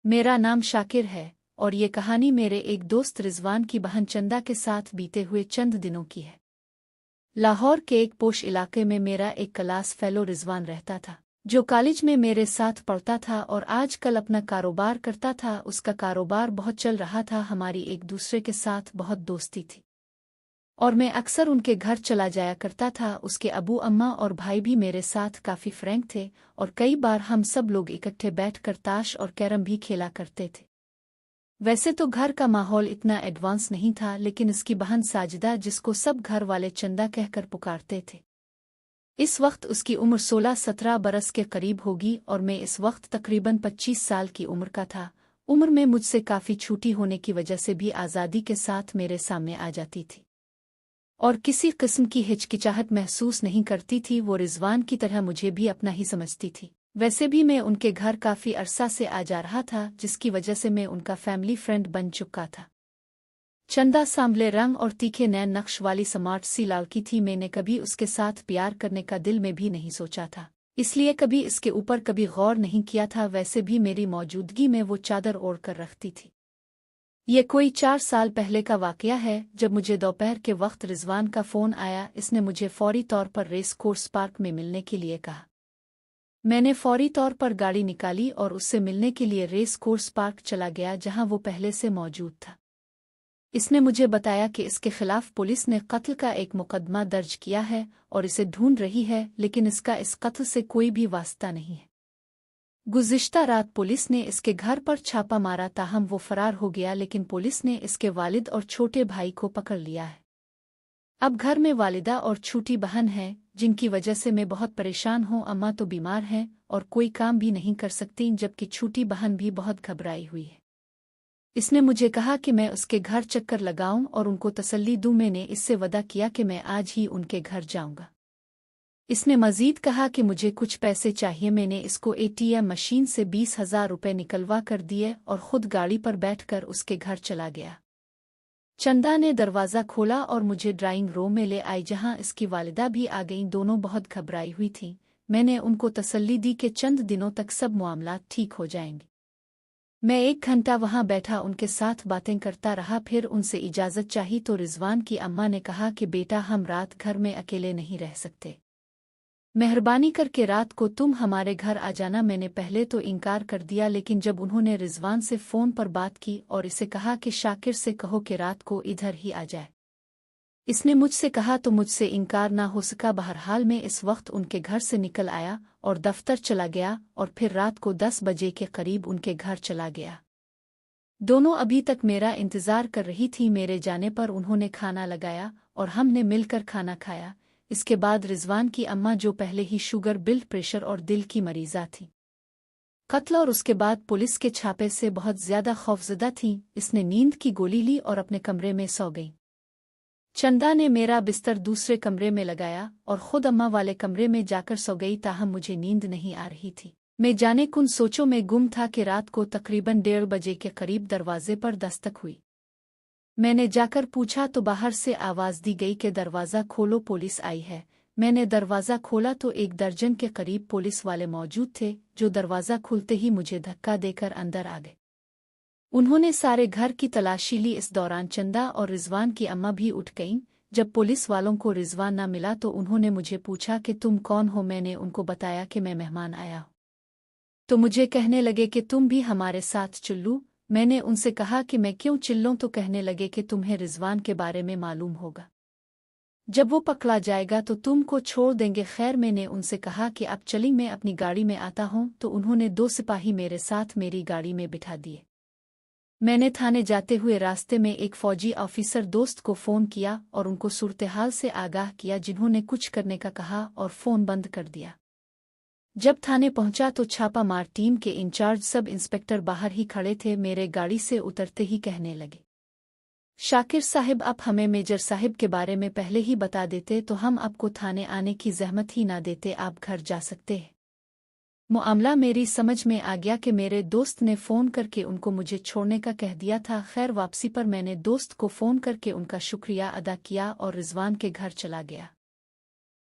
मेरा नाम शाकिर है और ये कहानी मेरे एक दोस्त रिजवान की बहन चंदा के साथ बीते हुए चंद दिनों की है। लाहौर के एक पोश इलाके में मेरा एक क्लास फेलो रिजवान रहता था, जो कॉलेज में मेरे साथ पढ़ता था और आजकल अपना कारोबार करता था। उसका कारोबार बहुत चल रहा था, हमारी एक दूसरे के साथ बहुत दोस्ती थी और मैं अक्सर उनके घर चला जाया करता था। उसके अबू अम्मा और भाई भी मेरे साथ काफ़ी फ्रैंक थे और कई बार हम सब लोग इकट्ठे बैठकर ताश और कैरम भी खेला करते थे। वैसे तो घर का माहौल इतना एडवांस नहीं था, लेकिन इसकी बहन साजिदा, जिसको सब घर वाले चंदा कहकर पुकारते थे, इस वक्त उसकी उम्र 16-17 बरस के करीब होगी और मैं इस वक्त तकरीबन 25 साल की उम्र का था। उम्र में मुझसे काफ़ी छोटी होने की वजह से भी आज़ादी के साथ मेरे सामने आ जाती थी और किसी किस्म की हिचकिचाहट महसूस नहीं करती थी। वो रिजवान की तरह मुझे भी अपना ही समझती थी। वैसे भी मैं उनके घर काफ़ी अरसा से आ जा रहा था, जिसकी वजह से मैं उनका फैमिली फ्रेंड बन चुका था। चंदा सांवले रंग और तीखे नैन नक्श वाली स्मार्ट सी लड़की थी। मैंने कभी उसके साथ प्यार करने का दिल में भी नहीं सोचा था, इसलिए कभी इसके ऊपर कभी गौर नहीं किया था। वैसे भी मेरी मौजूदगी में वो चादर ओढ़ कर रखती थी। ये कोई 4 साल पहले का वाकया है, जब मुझे दोपहर के वक्त रिजवान का फ़ोन आया। इसने मुझे फौरी तौर पर रेस कोर्स पार्क में मिलने के लिए कहा। मैंने फौरी तौर पर गाड़ी निकाली और उससे मिलने के लिए रेस कोर्स पार्क चला गया, जहां वो पहले से मौजूद था। इसने मुझे बताया कि इसके खिलाफ पुलिस ने कत्ल का एक मुकदमा दर्ज किया है और इसे ढूंढ रही है, लेकिन इसका इस कत्ल से कोई भी वास्ता नहीं है। गुज़िश्ता रात पुलिस ने इसके घर पर छापा मारा, ताहम वो फरार हो गया, लेकिन पुलिस ने इसके वालिद और छोटे भाई को पकड़ लिया है। अब घर में वालिदा और छोटी बहन है, जिनकी वजह से मैं बहुत परेशान हूँ। अम्मा तो बीमार हैं और कोई काम भी नहीं कर सकती, जबकि छोटी बहन भी बहुत घबराई हुई है। इसने मुझे कहा कि मैं उसके घर चक्कर लगाऊं और उनको तसल्ली दूं। मैंने इससे वदा किया कि मैं आज ही उनके घर जाऊंगा। इसने मजीद कहा कि मुझे कुछ पैसे चाहिए। मैंने इसको एटीएम मशीन से 20,000 रुपये निकलवा कर दिए और खुद गाड़ी पर बैठकर उसके घर चला गया। चंदा ने दरवाज़ा खोला और मुझे ड्राइंग रूम में ले आई, जहां इसकी वालिदा भी आ गईं। दोनों बहुत घबराई हुई थीं। मैंने उनको तसल्ली दी कि चंद दिनों तक सब मामला ठीक हो जाएंगे। मैं 1 घंटा वहां बैठा उनके साथ बातें करता रहा, फिर उनसे इजाज़त चाही तो रिजवान की अम्मा ने कहा कि बेटा, हम रात घर में अकेले नहीं रह सकते, मेहरबानी करके रात को तुम हमारे घर आ जाना। मैंने पहले तो इनकार कर दिया, लेकिन जब उन्होंने रिजवान से फ़ोन पर बात की और इसे कहा कि शाकिर से कहो कि रात को इधर ही आ जाए, इसने मुझसे कहा तो मुझसे इनकार ना हो सका। बहरहाल मैं इस वक्त उनके घर से निकल आया और दफ्तर चला गया और फिर रात को 10 बजे के करीब उनके घर चला गया। दोनों अभी तक मेरा इंतज़ार कर रही थी। मेरे जाने पर उन्होंने खाना लगाया और हमने मिलकर खाना खाया। इसके बाद रिजवान की अम्मा, जो पहले ही शुगर, ब्लड प्रेशर और दिल की मरीज़ा थी, कत्ल और उसके बाद पुलिस के छापे से बहुत ज़्यादा खौफज़दा थीं। इसने नींद की गोली ली और अपने कमरे में सो गई। चंदा ने मेरा बिस्तर दूसरे कमरे में लगाया और खुद अम्मा वाले कमरे में जाकर सो गई। ताहम मुझे नींद नहीं आ रही थी। मैं जाने कुन सोचों में गुम था कि रात को तकरीबन 1:30 बजे के करीब दरवाजे पर दस्तक हुई। मैंने जाकर पूछा तो बाहर से आवाज़ दी गई कि दरवाज़ा खोलो, पुलिस आई है। मैंने दरवाज़ा खोला तो 1 दर्जन के करीब पुलिस वाले मौजूद थे, जो दरवाज़ा खुलते ही मुझे धक्का देकर अंदर आ गए। उन्होंने सारे घर की तलाशी ली। इस दौरान चंदा और रिजवान की अम्मा भी उठ गईं। जब पुलिस वालों को रिजवान ना मिला तो उन्होंने मुझे पूछा कि तुम कौन हो। मैंने उनको बताया कि मैं मेहमान आया हूँ, तो मुझे कहने लगे कि तुम भी हमारे साथ चलो। मैंने उनसे कहा कि मैं क्यों चिल्लूं, तो कहने लगे कि तुम्हें रिजवान के बारे में मालूम होगा, जब वो पकड़ा जाएगा तो तुमको छोड़ देंगे। खैर, मैंने उनसे कहा कि अब चली, मैं अपनी गाड़ी में आता हूँ। तो उन्होंने 2 सिपाही मेरे साथ मेरी गाड़ी में बिठा दिए। मैंने थाने जाते हुए रास्ते में एक फौजी ऑफिसर दोस्त को फ़ोन किया और उनको सूरत-ए-हाल से आगाह किया, जिन्होंने कुछ करने का कहा और फ़ोन बंद कर दिया। जब थाने पहुंचा तो छापा मार टीम के इंचार्ज सब इंस्पेक्टर बाहर ही खड़े थे। मेरे गाड़ी से उतरते ही कहने लगे, शाकिर साहिब, आप हमें मेजर साहिब के बारे में पहले ही बता देते तो हम आपको थाने आने की जहमत ही ना देते, आप घर जा सकते हैं। मामला मेरी समझ में आ गया कि मेरे दोस्त ने फ़ोन करके उनको मुझे छोड़ने का कह दिया था। खैर, वापसी पर मैंने दोस्त को फ़ोन करके उनका शुक्रिया अदा किया और रिजवान के घर चला गया।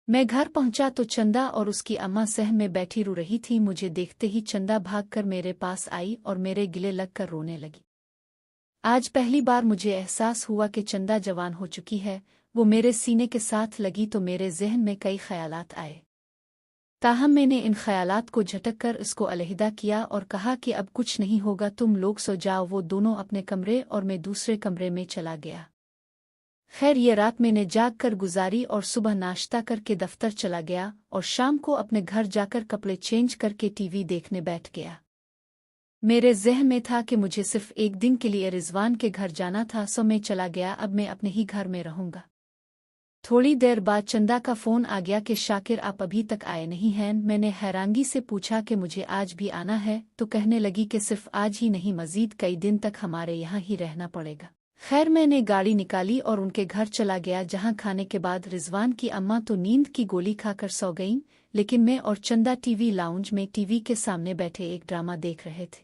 मैं घर पहुंचा तो चंदा और उसकी अम्मा सहन में बैठी रो रही थी। मुझे देखते ही चंदा भागकर मेरे पास आई और मेरे गिले लगकर रोने लगी। आज पहली बार मुझे एहसास हुआ कि चंदा जवान हो चुकी है। वो मेरे सीने के साथ लगी तो मेरे जहन में कई ख्यालात आए। ताहम मैंने इन ख्यालात को झटक कर इसको अलहदा किया और कहा कि अब कुछ नहीं होगा, तुम लोग सो जाओ। वो दोनों अपने कमरे और मैं दूसरे कमरे में चला गया। खैर ये रात मैंने जाग कर गुजारी और सुबह नाश्ता करके दफ्तर चला गया और शाम को अपने घर जाकर कपड़े चेंज करके टीवी देखने बैठ गया। मेरे ज़हन में था कि मुझे सिर्फ एक दिन के लिए रिजवान के घर जाना था, सो मैं चला गया। अब मैं अपने ही घर में रहूंगा। थोड़ी देर बाद चंदा का फ़ोन आ गया कि शाकिर आप अभी तक आए नहीं हैं। मैंने हैरानगी से पूछा कि मुझे आज भी आना है, तो कहने लगी कि सिर्फ आज ही नहीं, मज़ीद कई दिन तक हमारे यहाँ ही रहना पड़ेगा। खैर मैंने गाड़ी निकाली और उनके घर चला गया, जहाँ खाने के बाद रिजवान की अम्मा तो नींद की गोली खाकर सो गईं, लेकिन मैं और चंदा टीवी लाउंज में टीवी के सामने बैठे एक ड्रामा देख रहे थे।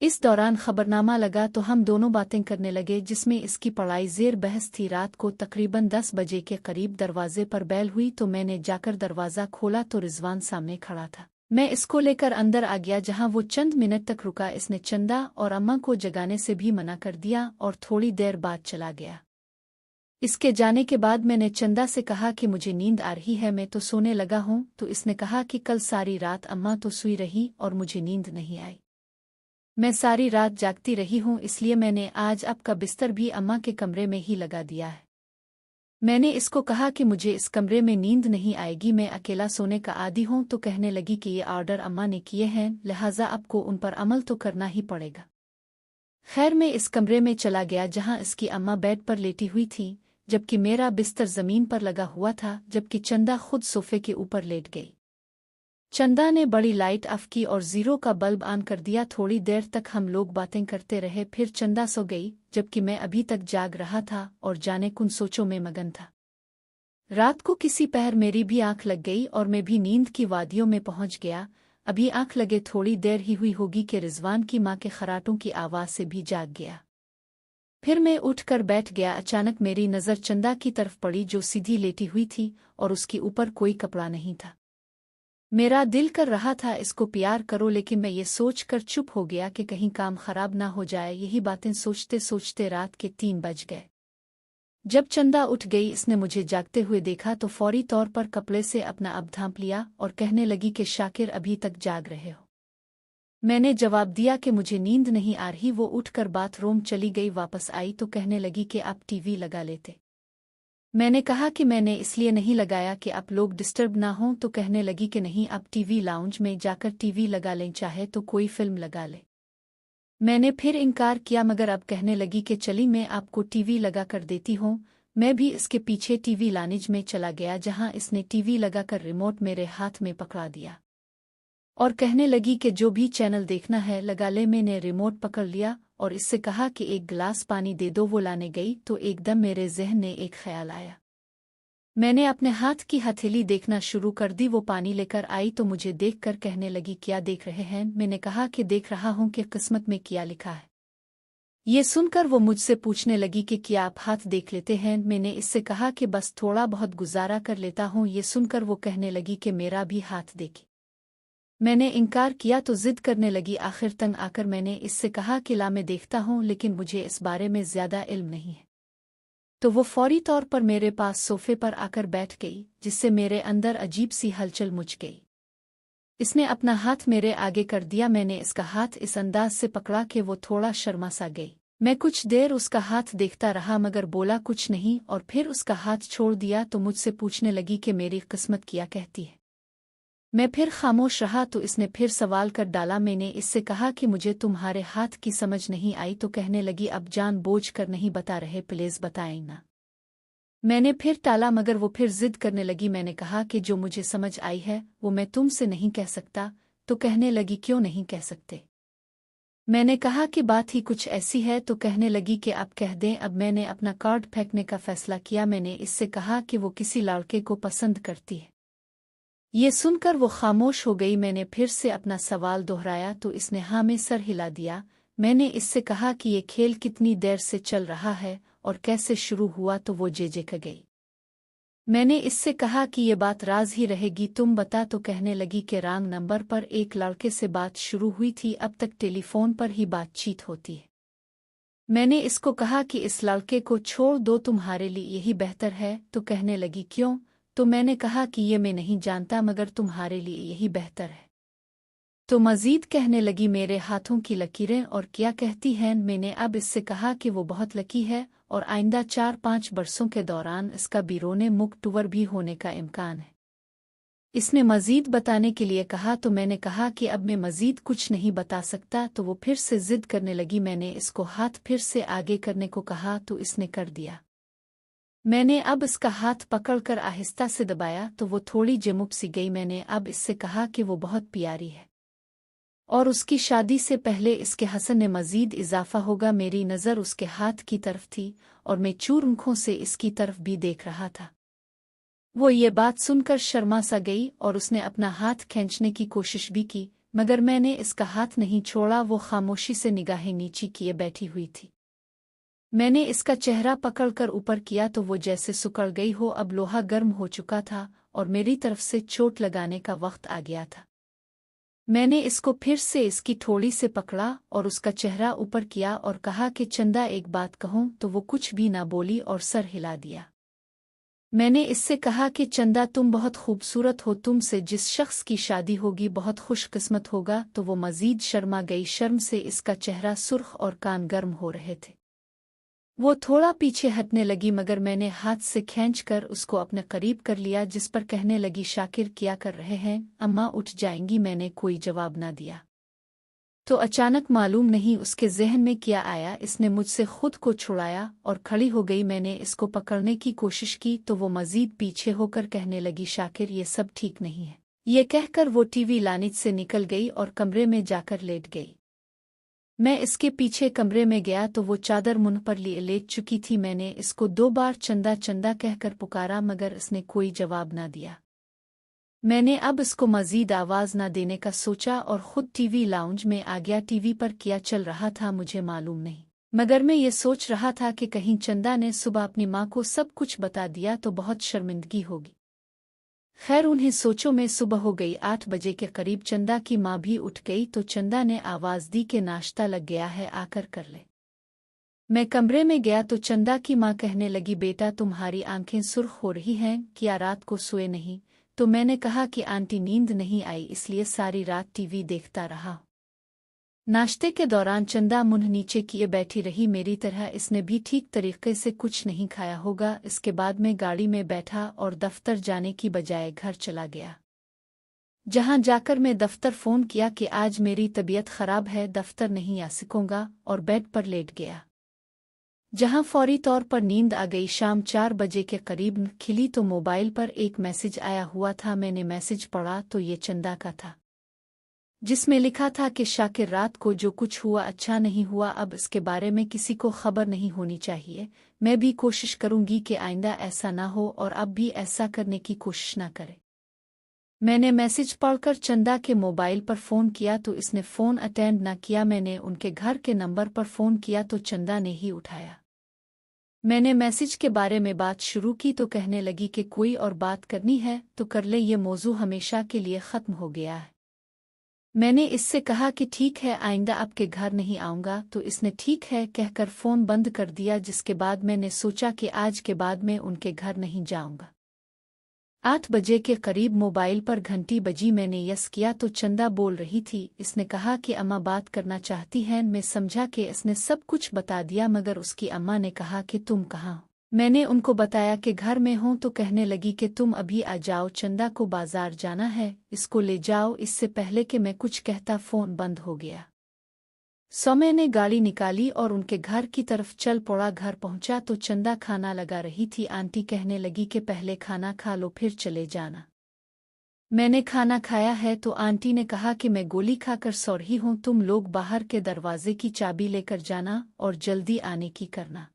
इस दौरान खबरनामा लगा तो हम दोनों बातें करने लगे, जिसमें इसकी पढ़ाई ज़ेर बहस थी। रात को तकरीबन 10 बजे के करीब दरवाजे पर बैल हुई तो मैंने जाकर दरवाज़ा खोला तो रिजवान सामने खड़ा था। मैं इसको लेकर अंदर आ गया, जहां वो चंद मिनट तक रुका। इसने चंदा और अम्मा को जगाने से भी मना कर दिया और थोड़ी देर बाद चला गया। इसके जाने के बाद मैंने चंदा से कहा कि मुझे नींद आ रही है, मैं तो सोने लगा हूँ। तो इसने कहा कि कल सारी रात अम्मा तो सोई रही और मुझे नींद नहीं आई। मैं सारी रात जागती रही हूँ, इसलिए मैंने आज आपका बिस्तर भी अम्मा के कमरे में ही लगा दिया है। मैंने इसको कहा कि मुझे इस कमरे में नींद नहीं आएगी, मैं अकेला सोने का आदी हूँ। तो कहने लगी कि ये ऑर्डर अम्मा ने किए हैं, लिहाजा आपको उन पर अमल तो करना ही पड़ेगा। खैर मैं इस कमरे में चला गया जहाँ इसकी अम्मा बेड पर लेटी हुई थी, जबकि मेरा बिस्तर ज़मीन पर लगा हुआ था, जबकि चंदा खुद सोफे के ऊपर लेट गई। चंदा ने बड़ी लाइट ऑफ की और ज़ीरो का बल्ब ऑन कर दिया। थोड़ी देर तक हम लोग बातें करते रहे, फिर चंदा सो गई, जबकि मैं अभी तक जाग रहा था और जाने कुन सोचों में मगन था। रात को किसी पहर मेरी भी आंख लग गई और मैं भी नींद की वादियों में पहुंच गया। अभी आंख लगे थोड़ी देर ही हुई होगी कि रिजवान की माँ के खराटों की आवाज़ से भी जाग गया। फिर मैं उठकर बैठ गया। अचानक मेरी नज़र चंदा की तरफ पड़ी, जो सीधी लेटी हुई थी और उसके ऊपर कोई कपड़ा नहीं था। मेरा दिल कर रहा था इसको प्यार करो, लेकिन मैं ये सोचकर चुप हो गया कि कहीं काम खराब ना हो जाए। यही बातें सोचते सोचते रात के 3 बज गए। जब चंदा उठ गई, इसने मुझे जागते हुए देखा तो फौरी तौर पर कपड़े से अपना अब ढांप लिया और कहने लगी कि शाकिर अभी तक जाग रहे हो। मैंने जवाब दिया कि मुझे नींद नहीं आ रही। वो उठकर बाथरूम चली गई। वापस आई तो कहने लगी कि आप टीवी लगा लेते। मैंने कहा कि मैंने इसलिए नहीं लगाया कि आप लोग डिस्टर्ब ना हों। तो कहने लगी कि नहीं, आप टीवी लाउंज में जाकर टीवी लगा लें, चाहे तो कोई फिल्म लगा ले। मैंने फिर इनकार किया, मगर अब कहने लगी कि चली मैं आपको टीवी लगा कर देती हूँ। मैं भी इसके पीछे टीवी लानिज में चला गया, जहाँ इसने टीवी लगाकर रिमोट मेरे हाथ में पकड़ा दिया और कहने लगी कि जो भी चैनल देखना है लगा ले। मैंने रिमोट पकड़ लिया और इससे कहा कि एक गिलास पानी दे दो। वो लाने गई तो एकदम मेरे जहन में एक ख्याल आया। मैंने अपने हाथ की हथेली देखना शुरू कर दी। वो पानी लेकर आई तो मुझे देखकर कहने लगी, क्या देख रहे हैं? मैंने कहा कि देख रहा हूं कि किस्मत में क्या लिखा है। ये सुनकर वो मुझसे पूछने लगी कि क्या आप हाथ देख लेते हैं? मैंने इससे कहा कि बस थोड़ा बहुत गुजारा कर लेता हूं। ये सुनकर वो कहने लगी कि मेरा भी हाथ देखी। मैंने इनकार किया तो जिद करने लगी। आखिर तंग आकर मैंने इससे कहा कि ला मैं देखता हूं, लेकिन मुझे इस बारे में ज्यादा इल्म नहीं है। तो वो फौरी तौर पर मेरे पास सोफे पर आकर बैठ गई, जिससे मेरे अंदर अजीब सी हलचल मच गई। इसने अपना हाथ मेरे आगे कर दिया। मैंने इसका हाथ इस अंदाज से पकड़ा कि वो थोड़ा शर्मा सा गई। मैं कुछ देर उसका हाथ देखता रहा, मगर बोला कुछ नहीं और फिर उसका हाथ छोड़ दिया तो मुझसे पूछने लगी कि मेरी किस्मत क्या कहती है। मैं फिर खामोश रहा तो इसने फिर सवाल कर डाला। मैंने इससे कहा कि मुझे तुम्हारे हाथ की समझ नहीं आई। तो कहने लगी, अब जानबूझ कर नहीं बता रहे, प्लीज बताएं ना। मैंने फिर टाला, मगर वो फिर जिद करने लगी। मैंने कहा कि जो मुझे समझ आई है वो मैं तुमसे नहीं कह सकता। तो कहने लगी, क्यों नहीं कह सकते? मैंने कहा कि बात ही कुछ ऐसी है। तो कहने लगी कि आप कह दें। अब मैंने अपना कार्ड फेंकने का फैसला किया। मैंने इससे कहा कि वो किसी लड़के को पसंद करती है। ये सुनकर वो खामोश हो गई। मैंने फिर से अपना सवाल दोहराया तो इसने हाँ में सर हिला दिया। मैंने इससे कहा कि ये खेल कितनी देर से चल रहा है और कैसे शुरू हुआ, तो वो जेजे क गई। मैंने इससे कहा कि ये बात राज ही रहेगी, तुम बता। तो कहने लगी कि रॉन्ग नंबर पर एक लड़के से बात शुरू हुई थी, अब तक टेलीफोन पर ही बातचीत होती है। मैंने इसको कहा कि इस लड़के को छोड़ दो, तुम्हारे लिए यही बेहतर है। तो कहने लगी क्यों? तो मैंने कहा कि ये मैं नहीं जानता, मगर तुम्हारे लिए यही बेहतर है। तो मजीद कहने लगी मेरे हाथों की लकीरें और क्या कहती हैं। मैंने अब इससे कहा कि वो बहुत लकी है और आइंदा 4-5 बरसों के दौरान इसका बिरोने मुख टूवर भी होने का इम्कान है। इसने मजीद बताने के लिए कहा तो मैंने कहा कि अब मैं मजीद कुछ नहीं बता सकता। तो वो फिर से जिद करने लगी। मैंने इसको हाथ फिर से आगे करने को कहा तो इसने कर दिया। मैंने अब इसका हाथ पकड़कर आहिस्ता से दबाया तो वो थोड़ी जेमुप सी गई। मैंने अब इससे कहा कि वो बहुत प्यारी है और उसकी शादी से पहले इसके हसन में मजीद इजाफा होगा। मेरी नज़र उसके हाथ की तरफ थी और मैं चूर आंखों से इसकी तरफ भी देख रहा था। वो ये बात सुनकर शर्मा सा गई और उसने अपना हाथ खींचने की कोशिश भी की, मगर मैंने इसका हाथ नहीं छोड़ा। वो खामोशी से निगाहें नीची किए बैठी हुई थी। मैंने इसका चेहरा पकड़कर ऊपर किया तो वो जैसे सुकड़ गई हो। अब लोहा गर्म हो चुका था और मेरी तरफ से चोट लगाने का वक्त आ गया था। मैंने इसको फिर से इसकी थोड़ी से पकड़ा और उसका चेहरा ऊपर किया और कहा कि चंदा एक बात कहूं। तो वो कुछ भी ना बोली और सर हिला दिया। मैंने इससे कहा कि चंदा तुम बहुत खूबसूरत हो, तुमसे जिस शख्स की शादी होगी बहुत खुशकिस्मत होगा। तो वो मजीद शर्मा गई। शर्म से इसका चेहरा सुर्ख और कान गर्म हो रहे थे। वो थोड़ा पीछे हटने लगी, मगर मैंने हाथ से खींचकर उसको अपने करीब कर लिया, जिस पर कहने लगी शाकिर क्या कर रहे हैं, अम्मा उठ जाएंगी। मैंने कोई जवाब ना दिया। तो अचानक मालूम नहीं उसके जहन में क्या आया, इसने मुझसे खुद को छुड़ाया और खड़ी हो गई। मैंने इसको पकड़ने की कोशिश की तो वो मजीद पीछे होकर कहने लगी शाकिर ये सब ठीक नहीं है। ये कहकर वो टीवी लाने से निकल गई और कमरे में जाकर लेट गई। मैं इसके पीछे कमरे में गया तो वो चादर मुंह पर लिए लेट चुकी थी। मैंने इसको 2 बार चंदा चंदा कहकर पुकारा, मगर इसने कोई जवाब ना दिया। मैंने अब इसको मजीद आवाज़ न देने का सोचा और खुद टीवी लाउंज में आ गया। टीवी पर क्या चल रहा था मुझे मालूम नहीं, मगर मैं ये सोच रहा था कि कहीं चंदा ने सुबह अपनी माँ को सब कुछ बता दिया तो बहुत शर्मिंदगी होगी। खैर उन्हें सोचों में सुबह हो गई। 8 बजे के करीब चंदा की माँ भी उठ गई तो चंदा ने आवाज़ दी कि नाश्ता लग गया है, आकर कर ले। मैं कमरे में गया तो चंदा की माँ कहने लगी बेटा तुम्हारी आंखें सुर्ख हो रही हैं, क्या रात को सोए नहीं? तो मैंने कहा कि आंटी नींद नहीं आई इसलिए सारी रात टीवी देखता रहा। नाश्ते के दौरान चंदा मुंह नीचे किए बैठी रही, मेरी तरह इसने भी ठीक तरीके से कुछ नहीं खाया होगा। इसके बाद मैं गाड़ी में बैठा और दफ्तर जाने की बजाय घर चला गया। जहां जाकर मैं दफ्तर फ़ोन किया कि आज मेरी तबीयत ख़राब है, दफ्तर नहीं आ सकूंगा, और बेड पर लेट गया जहां फौरी तौर पर नींद आ गई। शाम 4 बजे के करीब खिली तो मोबाइल पर एक मैसेज आया हुआ था। मैंने मैसेज पढ़ा तो ये चंदा का था, जिसमें लिखा था कि शाकिर रात को जो कुछ हुआ अच्छा नहीं हुआ, अब इसके बारे में किसी को खबर नहीं होनी चाहिए। मैं भी कोशिश करूंगी कि आइंदा ऐसा ना हो और अब भी ऐसा करने की कोशिश ना करे। मैंने मैसेज पढ़कर चंदा के मोबाइल पर फ़ोन किया तो इसने फ़ोन अटेंड ना किया। मैंने उनके घर के नंबर पर फ़ोन किया तो चंदा ने ही उठाया। मैंने मैसेज के बारे में बात शुरू की तो कहने लगी कि कोई और बात करनी है तो कर ले, ये मौजू हमेशा के लिए ख़त्म हो गया है। मैंने इससे कहा कि ठीक है आइंदा आपके घर नहीं आऊँगा, तो इसने ठीक है कहकर फ़ोन बंद कर दिया। जिसके बाद मैंने सोचा कि आज के बाद मैं उनके घर नहीं जाऊँगा। 8 बजे के करीब मोबाइल पर घंटी बजी। मैंने यस किया तो चंदा बोल रही थी। इसने कहा कि अम्मा बात करना चाहती हैं। मैं समझा कि इसने सब कुछ बता दिया, मगर उसकी अम्मा ने कहा कि तुम कहाँ हो? मैंने उनको बताया कि घर में हूँ तो कहने लगी कि तुम अभी आ जाओ, चंदा को बाजार जाना है, इसको ले जाओ। इससे पहले कि मैं कुछ कहता फ़ोन बंद हो गया। समय ने गाड़ी निकाली और उनके घर की तरफ चल पड़ा। घर पहुंचा तो चंदा खाना लगा रही थी। आंटी कहने लगी कि पहले खाना खा लो फिर चले जाना। मैंने खाना खाया है तो आंटी ने कहा कि मैं गोली खाकर सो रही हूँ, तुम लोग बाहर के दरवाजे की चाबी लेकर जाना और जल्दी आने की करना।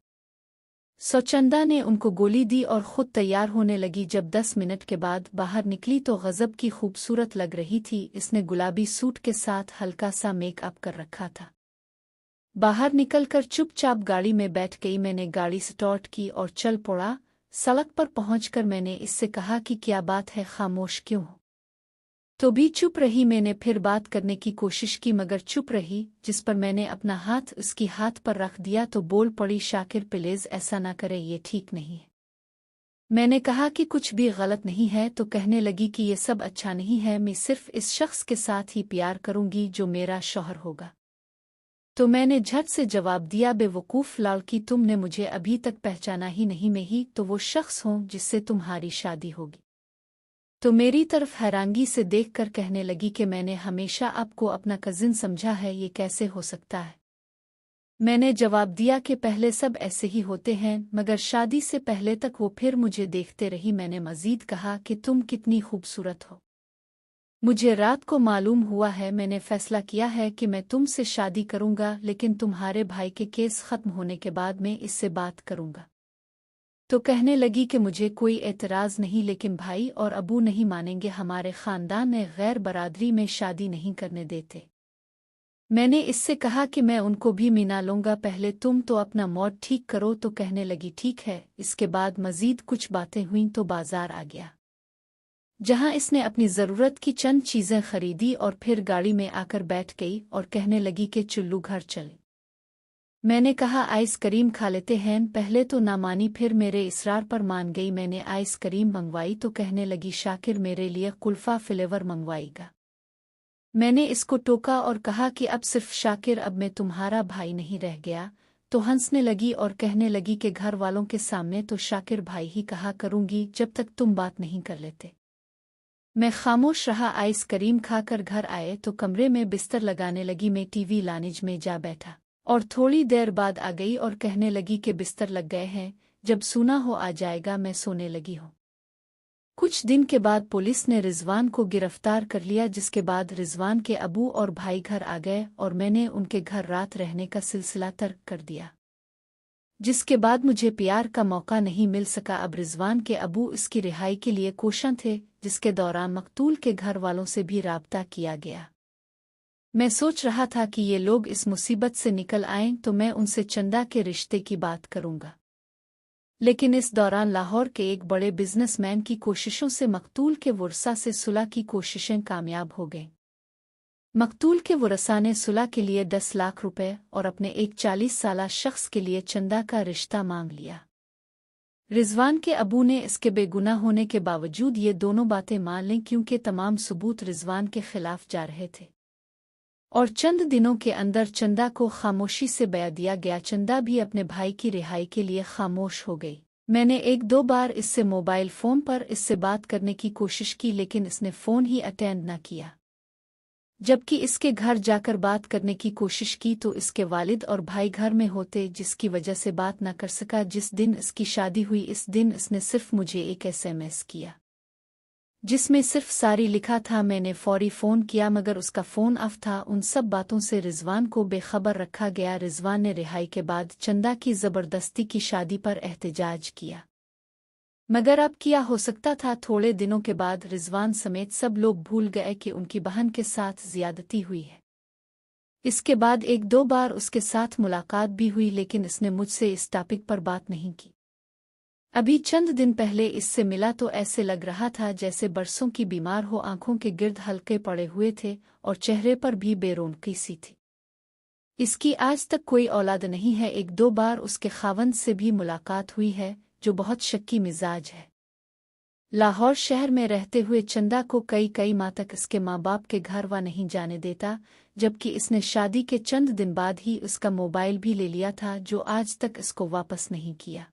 सो चंदा ने उनको गोली दी और खुद तैयार होने लगी। जब 10 मिनट के बाद बाहर निकली तो गजब की खूबसूरत लग रही थी। इसने गुलाबी सूट के साथ हल्का सा मेकअप कर रखा था। बाहर निकलकर चुपचाप गाड़ी में बैठ गई। मैंने गाड़ी स्टार्ट की और चल पड़ा। सड़क पर पहुंचकर मैंने इससे कहा कि क्या बात है, खामोश क्यों हो? तो भी चुप रही। मैंने फिर बात करने की कोशिश की मगर चुप रही, जिस पर मैंने अपना हाथ उसकी हाथ पर रख दिया तो बोल पड़ी, शाकिर प्लीज ऐसा ना करे, ये ठीक नहीं है। मैंने कहा कि कुछ भी गलत नहीं है तो कहने लगी कि ये सब अच्छा नहीं है, मैं सिर्फ इस शख्स के साथ ही प्यार करूंगी जो मेरा शौहर होगा। तो मैंने झट से जवाब दिया, बेवकूफ़ लड़की, तुमने मुझे अभी तक पहचाना ही नहीं, मैं ही तो वो शख्स हूँ जिससे तुम्हारी शादी होगी। तो मेरी तरफ हैरानगी से देखकर कहने लगी कि मैंने हमेशा आपको अपना कजिन समझा है, ये कैसे हो सकता है? मैंने जवाब दिया कि पहले सब ऐसे ही होते हैं मगर शादी से पहले तक वो फिर मुझे देखते रही। मैंने मजीद कहा कि तुम कितनी खूबसूरत हो, मुझे रात को मालूम हुआ है, मैंने फैसला किया है कि मैं तुमसे शादी करूंगा, लेकिन तुम्हारे भाई के केस खत्म होने के बाद मैं इससे बात करूंगा। तो कहने लगी कि मुझे कोई एतराज नहीं, लेकिन भाई और अबू नहीं मानेंगे, हमारे खानदान में गैर बरादरी में शादी नहीं करने देते। मैंने इससे कहा कि मैं उनको भी मिला लूंगा, पहले तुम तो अपना मूड ठीक करो। तो कहने लगी ठीक है। इसके बाद मजीद कुछ बातें हुईं तो बाजार आ गया, जहां इसने अपनी ज़रूरत की चंद चीज़ें खरीदी और फिर गाड़ी में आकर बैठ गई और कहने लगी कि चुल्लू घर चल। मैंने कहा आइस क्रीम खा लेते हैं, पहले तो ना मानी, फिर मेरे इसरार पर मान गई। मैंने आइस क्रीम मंगवाई तो कहने लगी शाकिर मेरे लिए कुल्फा फ्लेवर मंगवाएगा। मैंने इसको टोका और कहा कि अब सिर्फ शाकिर, अब मैं तुम्हारा भाई नहीं रह गया। तो हंसने लगी और कहने लगी कि घर वालों के सामने तो शाकिर भाई ही कहा करूंगी जब तक तुम बात नहीं कर लेते। मैं खामोश रहा। आइस क्रीम खाकर घर आए तो कमरे में बिस्तर लगाने लगी, मैं टीवी लानिज में जा बैठा और थोड़ी देर बाद आ गई और कहने लगी कि बिस्तर लग गए हैं, जब सूना हो आ जाएगा, मैं सोने लगी हूँ। कुछ दिन के बाद पुलिस ने रिजवान को गिरफ्तार कर लिया, जिसके बाद रिजवान के अबू और भाई घर आ गए और मैंने उनके घर रात रहने का सिलसिला तर्क कर दिया, जिसके बाद मुझे प्यार का मौका नहीं मिल सका। अब रिजवान के अबू इसकी रिहाई के लिए कोशिश थे, जिसके दौरान मकतूल के घर वालों से भी राब्ता किया गया। मैं सोच रहा था कि ये लोग इस मुसीबत से निकल आएं तो मैं उनसे चंदा के रिश्ते की बात करूंगा, लेकिन इस दौरान लाहौर के एक बड़े बिजनेसमैन की कोशिशों से मकतूल के वरसा से सुलह की कोशिशें कामयाब हो गईं। मकतूल के वरसा ने सुलह के लिए 10 लाख रुपए और अपने एक 40 साला शख्स के लिए चंदा का रिश्ता मांग लिया। रिजवान के अबू ने इसके बेगुनाह होने के बावजूद ये दोनों बातें मान लीं, क्योंकि तमाम सबूत रिजवान के खिलाफ जा रहे थे और चंद दिनों के अंदर चंदा को खामोशी से बया दिया गया। चंदा भी अपने भाई की रिहाई के लिए खामोश हो गई। मैंने एक दो बार इससे मोबाइल फ़ोन पर इससे बात करने की कोशिश की, लेकिन इसने फ़ोन ही अटेंड न किया। जबकि इसके घर जाकर बात करने की कोशिश की तो इसके वालिद और भाई घर में होते, जिसकी वजह से बात न कर सका। जिस दिन इसकी शादी हुई इस दिन इसने सिर्फ मुझे एक SMS किया, जिसमें सिर्फ सारी लिखा था। मैंने फौरी फ़ोन किया मगर उसका फ़ोन ऑफ था। उन सब बातों से रिजवान को बेखबर रखा गया। रिजवान ने रिहाई के बाद चंदा की ज़बरदस्ती की शादी पर एहतजाज किया, मगर अब क्या हो सकता था। थोड़े दिनों के बाद रिजवान समेत सब लोग भूल गए कि उनकी बहन के साथ ज़्यादती हुई है। इसके बाद एक दो बार उसके साथ मुलाकात भी हुई, लेकिन इसने मुझसे इस टॉपिक पर बात नहीं की। अभी चंद दिन पहले इससे मिला तो ऐसे लग रहा था जैसे बरसों की बीमार हो, आंखों के गिर्द हल्के पड़े हुए थे और चेहरे पर भी बेरौनकी सी थी। इसकी आज तक कोई औलाद नहीं है। एक दो बार उसके खावंद से भी मुलाकात हुई है, जो बहुत शक्की मिजाज है। लाहौर शहर में रहते हुए चंदा को कई माह तक इसके माँ बाप के घर वा नहीं जाने देता, जबकि इसने शादी के चंद दिन बाद ही उसका मोबाइल भी ले लिया था, जो आज तक इसको वापस नहीं किया।